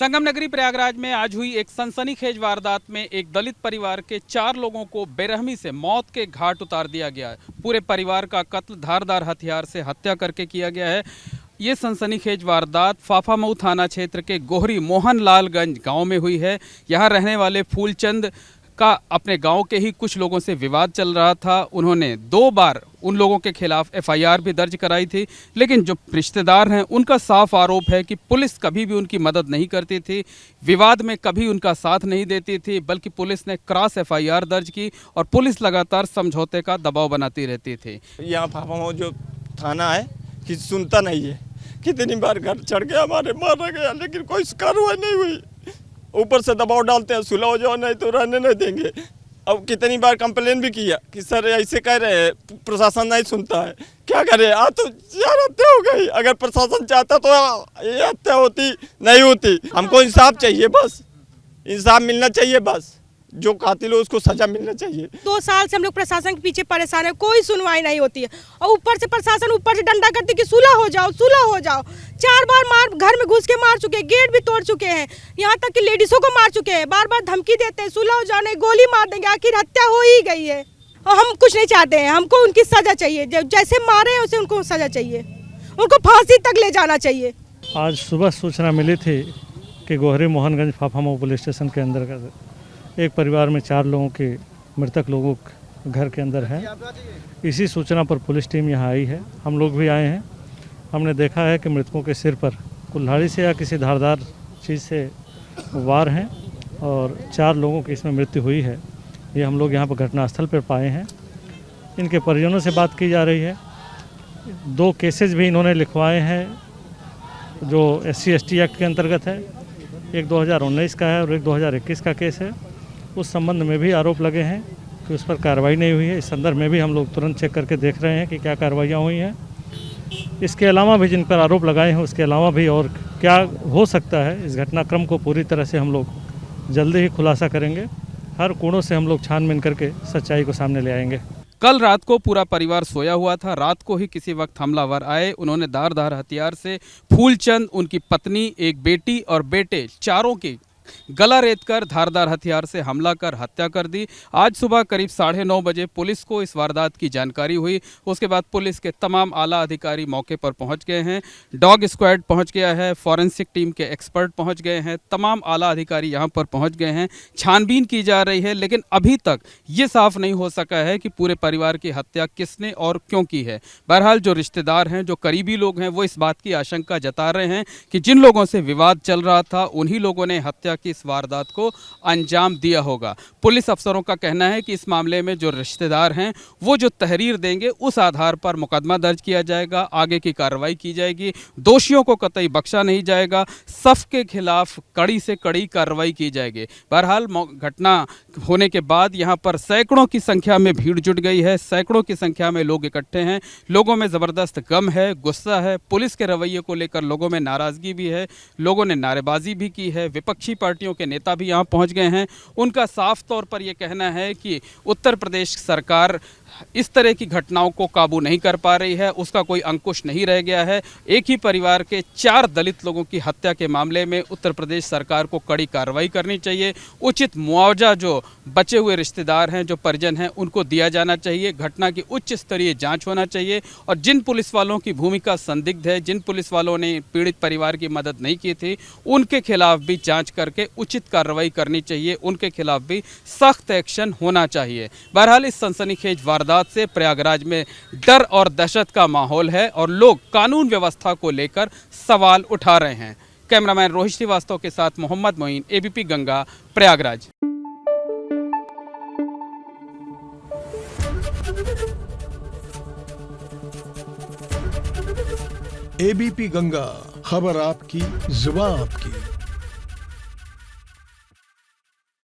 संगम नगरी प्रयागराज में आज हुई एक सनसनीखेज वारदात में एक दलित परिवार के 4 लोगों को बेरहमी से मौत के घाट उतार दिया गया है। पूरे परिवार का कत्ल धारदार हथियार से हत्या करके किया गया है। ये सनसनीखेज वारदात फाफामऊ थाना क्षेत्र के गोहरी मोहनलालगंज गांव में हुई है। यहाँ रहने वाले फूलचंद का अपने गांव के ही कुछ लोगों से विवाद चल रहा था। उन्होंने 2 बार उन लोगों के खिलाफ एफआईआर भी दर्ज कराई थी, लेकिन जो रिश्तेदार हैं उनका साफ आरोप है कि पुलिस कभी भी उनकी मदद नहीं करती थी, विवाद में कभी उनका साथ नहीं देती थी, बल्कि पुलिस ने क्रॉस एफआईआर दर्ज की और पुलिस लगातार समझौते का दबाव बनाती रहती थी। यहाँ फाफामऊ जो थाना है कि सुनता नहीं है, कितनी बार घर चढ़ के हमारे मारा गया, लेकिन कोई कार्रवाई नहीं हुई। ऊपर से दबाव डालते हैं, सुलह हो जाओ नहीं तो रहने नहीं देंगे। अब कितनी बार कंप्लेन भी किया कि सर ऐसे कह रहे हैं, प्रशासन नहीं सुनता है, क्या करे। आज तो 4 हत्या हो गई। अगर प्रशासन चाहता तो ये हत्या होती नहीं होती। हमको इंसाफ चाहिए, बस इंसाफ मिलना चाहिए। बस जो कातिल हो उसको सजा मिलना चाहिए। 2 साल से हम लोग प्रशासन के पीछे परेशान है, कोई सुनवाई नहीं होती है। और ऊपर से प्रशासन ऊपर से डंडा करती कि सुलह हो जाओ, सुलह हो जाओ। 4 बार घर में घुस के मार चुके हैं, गेट भी तोड़ चुके हैं, यहाँ तक कि लेडीजों को मार चुके हैं। बार बार धमकी देते हैं सुलह हो जाओ, नहीं गोली मार देंगे। आखिर हत्या हो ही गई है और हम कुछ नहीं चाहते हैं। हमको उनकी सजा चाहिए, जैसे मारे हैं उसे उनको सजा चाहिए, उनको फांसी तक ले जाना चाहिए। आज सुबह सूचना मिली थी कि गोहरी मोहनगंज फाफामऊ पुलिस स्टेशन के अंदर एक परिवार में 4 लोगों के मृतक लोगों घर के अंदर है। इसी सूचना पर पुलिस टीम यहाँ आई है, हम लोग भी आए हैं। हमने देखा है कि मृतकों के सिर पर कुल्हाड़ी से या किसी धारदार चीज़ से वार हैं और 4 लोगों की इसमें मृत्यु हुई है। ये हम लोग यहाँ पर घटनास्थल पर पाए हैं। इनके परिजनों से बात की जा रही है। 2 केसेज भी इन्होंने लिखवाए हैं जो SC/ST एक्ट के अंतर्गत है। एक 2019 का है और एक 2021 का केस है। उस संबंध में भी आरोप लगे हैं कि उस पर कार्रवाई नहीं हुई है। इस संदर्भ में भी हम लोग तुरंत चेक करके देख रहे हैं कि क्या कार्रवाइयाँ हुई हैं। इसके अलावा भी जिन पर आरोप लगाए हैं उसके अलावा भी और क्या हो सकता है, इस घटनाक्रम को पूरी तरह से हम लोग जल्दी ही खुलासा करेंगे। हर कोणों से हम लोग छानबीन करके सच्चाई को सामने ले आएंगे। कल रात को पूरा परिवार सोया हुआ था। रात को ही किसी वक्त हमलावर आए। उन्होंने धारदार हथियार से फूलचंद, उनकी पत्नी, एक बेटी और बेटे, चारों की गला रेतकर धारदार हथियार से हमला कर हत्या कर दी। आज सुबह करीब 9:30 बजे पुलिस को इस वारदात की जानकारी हुई। उसके बाद पुलिस के तमाम आला अधिकारी मौके पर पहुंच गए हैं। डॉग स्क्वाड पहुंच गया है, फॉरेंसिक टीम के एक्सपर्ट पहुंच गए हैं, तमाम आला अधिकारी यहां पर पहुंच गए हैं। छानबीन की जा रही है, लेकिन अभी तक ये साफ नहीं हो सका है कि पूरे परिवार की हत्या किसने और क्यों की है। बहरहाल जो रिश्तेदार हैं, जो करीबी लोग हैं, वो इस बात की आशंका जता रहे हैं कि जिन लोगों से विवाद चल रहा था उन्हीं लोगों ने हत्या की इस वारदात को अंजाम दिया होगा। पुलिस अफसरों का कहना है कि इस मामले में जो रिश्तेदार हैं वो जो तहरीर देंगे उस आधार पर मुकदमा दर्ज किया जाएगा, आगे की कार्रवाई की जाएगी। दोषियों को कतई बख्शा नहीं जाएगा, सबके खिलाफ कड़ी से कड़ी कार्रवाई की जाएगी। बहरहाल घटना होने के बाद यहाँ पर सैकड़ों की संख्या में भीड़ जुट गई है, सैकड़ों की संख्या में लोग इकट्ठे हैं। लोगों में ज़बरदस्त गम है, गुस्सा है। पुलिस के रवैये को लेकर लोगों में नाराज़गी भी है, लोगों ने नारेबाजी भी की है। विपक्षी पार्टियों के नेता भी यहाँ पहुँच गए हैं। उनका साफ तौर पर यह कहना है कि उत्तर प्रदेश सरकार इस तरह की घटनाओं को काबू नहीं कर पा रही है, उसका कोई अंकुश नहीं रह गया है। एक ही परिवार के 4 दलित लोगों की हत्या के मामले में उत्तर प्रदेश सरकार को कड़ी कार्रवाई करनी चाहिए। उचित मुआवजा जो बचे हुए रिश्तेदार हैं, जो परिजन हैं, उनको दिया जाना चाहिए। घटना की उच्च स्तरीय जांच होना चाहिए और जिन पुलिस वालों की भूमिका संदिग्ध है, जिन पुलिस वालों ने पीड़ित परिवार की मदद नहीं की थी, उनके खिलाफ भी जाँच करके उचित कार्रवाई करनी चाहिए। उनके खिलाफ भी सख्त एक्शन होना चाहिए। बहरहाल इस सनसनीखेज वारदात से प्रयागराज में डर और दहशत का माहौल है और लोग कानून व्यवस्था को लेकर सवाल उठा रहे हैं। कैमरामैन रोहित श्रीवास्तव के साथ मोहम्मद मोइन, ABP गंगा, प्रयागराज। ABP गंगा, खबर आपकी, जुबान आपकी।